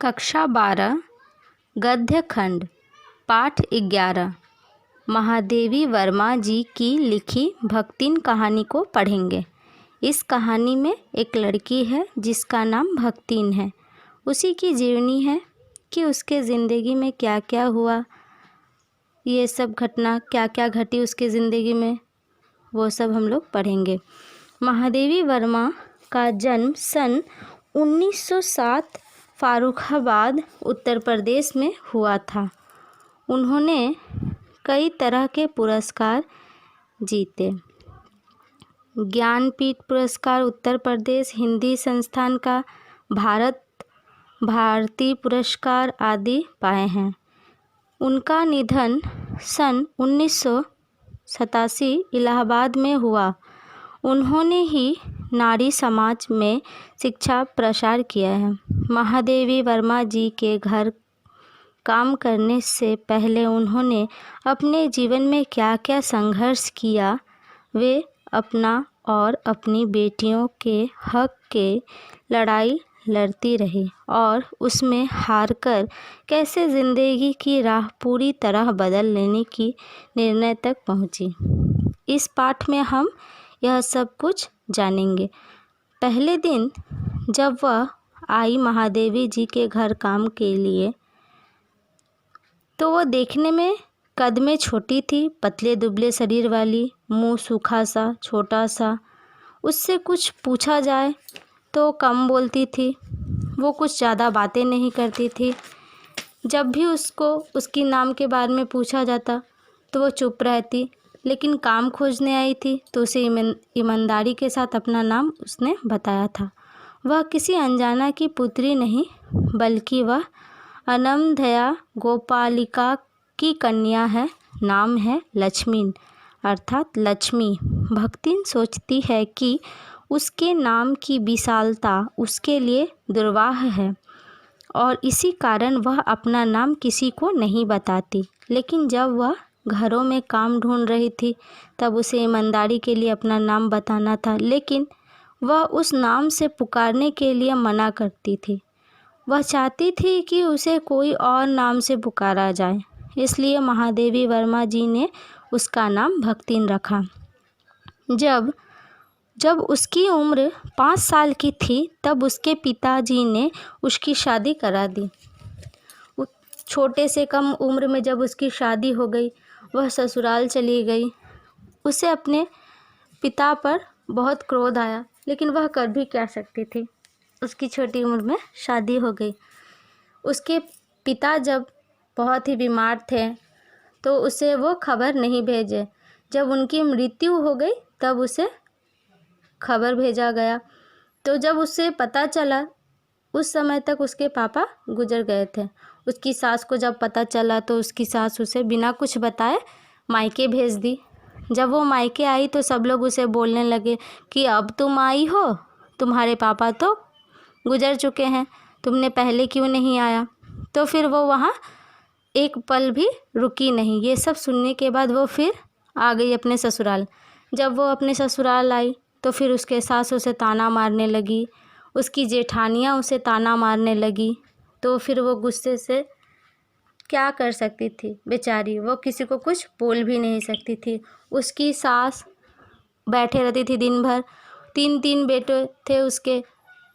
कक्षा 12 गद्य खंड पाठ 11 महादेवी वर्मा जी की लिखी भक्तिन कहानी को पढ़ेंगे। इस कहानी में एक लड़की है जिसका नाम भक्तिन है। उसी की जीवनी है कि उसके ज़िंदगी में क्या क्या हुआ, ये सब घटना क्या क्या घटी उसके ज़िंदगी में, वो सब हम लोग पढ़ेंगे। महादेवी वर्मा का जन्म सन 1907 फ़र्रुखाबाद उत्तर प्रदेश में हुआ था। उन्होंने कई तरह के पुरस्कार जीते। ज्ञानपीठ पुरस्कार उत्तर प्रदेश हिंदी संस्थान का, भारती पुरस्कार आदि पाए हैं। उनका निधन सन 1987 इलाहाबाद में हुआ। उन्होंने ही नारी समाज में शिक्षा प्रसार किया है। महादेवी वर्मा जी के घर काम करने से पहले उन्होंने अपने जीवन में क्या क्या संघर्ष किया, वे अपना और अपनी बेटियों के हक के लड़ाई लड़ती रही और उसमें हारकर कैसे ज़िंदगी की राह पूरी तरह बदल लेने की निर्णय तक पहुंची। इस पाठ में हम यह सब कुछ जानेंगे। पहले दिन जब वह आई महादेवी जी के घर काम के लिए, तो वह देखने में कद में छोटी थी, पतले दुबले शरीर वाली, मुंह सूखा सा छोटा सा। उससे कुछ पूछा जाए तो कम बोलती थी। वो कुछ ज़्यादा बातें नहीं करती थी। जब भी उसको उसकी नाम के बारे में पूछा जाता तो वो चुप रहती, लेकिन काम खोजने आई थी तो उसे ईमानदारी के साथ अपना नाम उसने बताया था। वह किसी अनजाना की पुत्री नहीं, बल्कि वह अनमधया गोपालिका की कन्या है। नाम है लक्ष्मी, अर्थात लक्ष्मी। भक्तिन सोचती है कि उसके नाम की विशालता उसके लिए दुर्वाह है और इसी कारण वह अपना नाम किसी को नहीं बताती। लेकिन जब वह घरों में काम ढूंढ रही थी तब उसे ईमानदारी के लिए अपना नाम बताना था, लेकिन वह उस नाम से पुकारने के लिए मना करती थी। वह चाहती थी कि उसे कोई और नाम से पुकारा जाए, इसलिए महादेवी वर्मा जी ने उसका नाम भक्तिन रखा। जब उसकी उम्र 5 साल की थी तब उसके पिताजी ने उसकी शादी करा दी। छोटे से कम उम्र में जब उसकी शादी हो गई, वह ससुराल चली गई। उसे अपने पिता पर बहुत क्रोध आया, लेकिन वह कर भी क्या सकती थी। उसकी छोटी उम्र में शादी हो गई। उसके पिता जब बहुत ही बीमार थे तो उसे वो खबर नहीं भेजे। जब उनकी मृत्यु हो गई तब उसे खबर भेजा गया। तो जब उसे पता चला, उस समय तक उसके पापा गुजर गए थे। उसकी सास को जब पता चला तो उसकी सास उसे बिना कुछ बताए मायके भेज दी। जब वो मायके आई तो सब लोग उसे बोलने लगे कि अब तुम आई हो, तुम्हारे पापा तो गुजर चुके हैं, तुमने पहले क्यों नहीं आया। तो फिर वो वहाँ एक पल भी रुकी नहीं। ये सब सुनने के बाद वो फिर आ गई अपने ससुराल। जब वो अपने ससुराल आई तो फिर उसके सास उसे ताना मारने लगी, उसकी जेठानियाँ उसे ताना मारने लगी। तो फिर वो गुस्से से क्या कर सकती थी बेचारी, वो किसी को कुछ बोल भी नहीं सकती थी। उसकी सास बैठे रहती थी दिन भर। 3 बेटे थे उसके,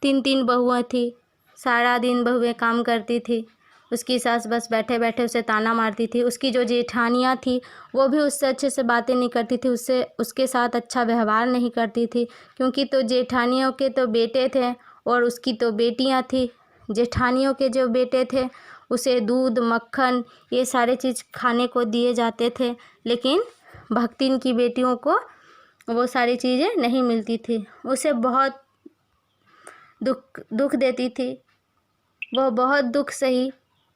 3 बहुएं थी। सारा दिन बहुएं काम करती थी। उसकी सास बस बैठे बैठे उसे ताना मारती थी। उसकी जो जेठानियाँ थी वो भी उससे अच्छे से बातें नहीं करती थी, उसके साथ अच्छा व्यवहार नहीं करती थी, क्योंकि तो जेठानियों के तो बेटे थे और उसकी तो बेटियाँ थी। जेठानियों के जो बेटे थे उसे दूध मक्खन ये सारे चीज़ खाने को दिए जाते थे, लेकिन भक्तिन की बेटियों को वो सारी चीज़ें नहीं मिलती थी। उसे बहुत दुख देती थी। वह बहुत दुख सही।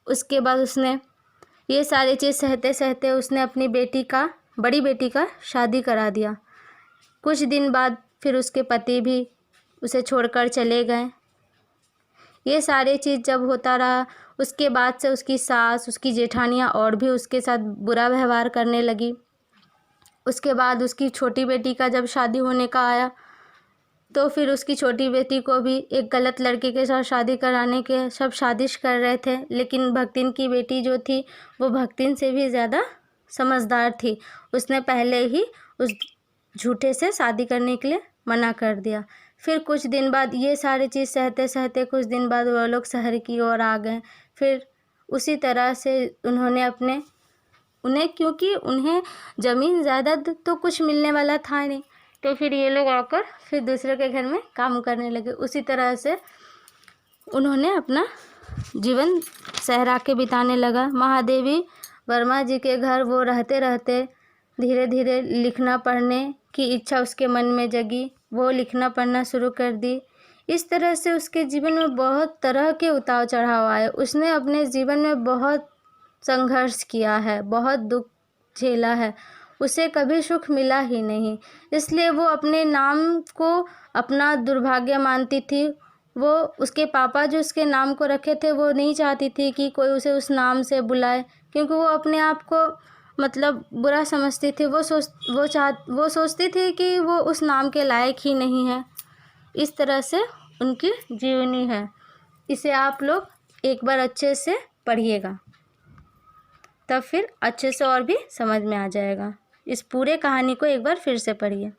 उसके बाद उसने ये सारी चीज़ सहते सहते उसने अपनी बड़ी बेटी का शादी करा दिया। कुछ दिन बाद फिर उसके पति भी उसे छोड़कर चले गए। ये सारी चीज़ जब होता रहा, उसके बाद से उसकी सास, उसकी जेठानियाँ और भी उसके साथ बुरा व्यवहार करने लगी। उसके बाद उसकी छोटी बेटी का जब शादी होने का आया तो फिर उसकी छोटी बेटी को भी एक गलत लड़के के साथ शादी कराने के सब साजिश कर रहे थे, लेकिन भक्तिन की बेटी जो थी वो भक्तिन से भी ज़्यादा समझदार थी। उसने पहले ही उस झूठे से शादी करने के लिए मना कर दिया। फिर कुछ दिन बाद ये सारी चीज़ सहते सहते कुछ दिन बाद वो लोग शहर की ओर आ गए। फिर उसी तरह से उन्हें क्योंकि उन्हें ज़मीन जायदाद तो कुछ मिलने वाला था नहीं, तो फिर ये लोग आकर फिर दूसरे के घर में काम करने लगे। उसी तरह से उन्होंने अपना जीवन सहरा के बिताने लगा। महादेवी वर्मा जी के घर वो रहते रहते धीरे धीरे लिखना पढ़ने की इच्छा उसके मन में जगी। वो लिखना पढ़ना शुरू कर दी। इस तरह से उसके जीवन में बहुत तरह के उतार चढ़ाव आए। उसने अपने जीवन में बहुत संघर्ष किया है, बहुत दुख झेला है। उसे कभी सुख मिला ही नहीं, इसलिए वो अपने नाम को अपना दुर्भाग्य मानती थी। वो उसके पापा जो उसके नाम को रखे थे वो नहीं चाहती थी कि कोई उसे उस नाम से बुलाए, क्योंकि वो अपने आप को मतलब बुरा समझती थी। वो सोचती थी कि वो उस नाम के लायक ही नहीं है। इस तरह से उनकी जीवनी है। इसे आप लोग एक बार अच्छे से पढ़िएगा, तब फिर अच्छे से और भी समझ में आ जाएगा। इस पूरे कहानी को एक बार फिर से पढ़िए।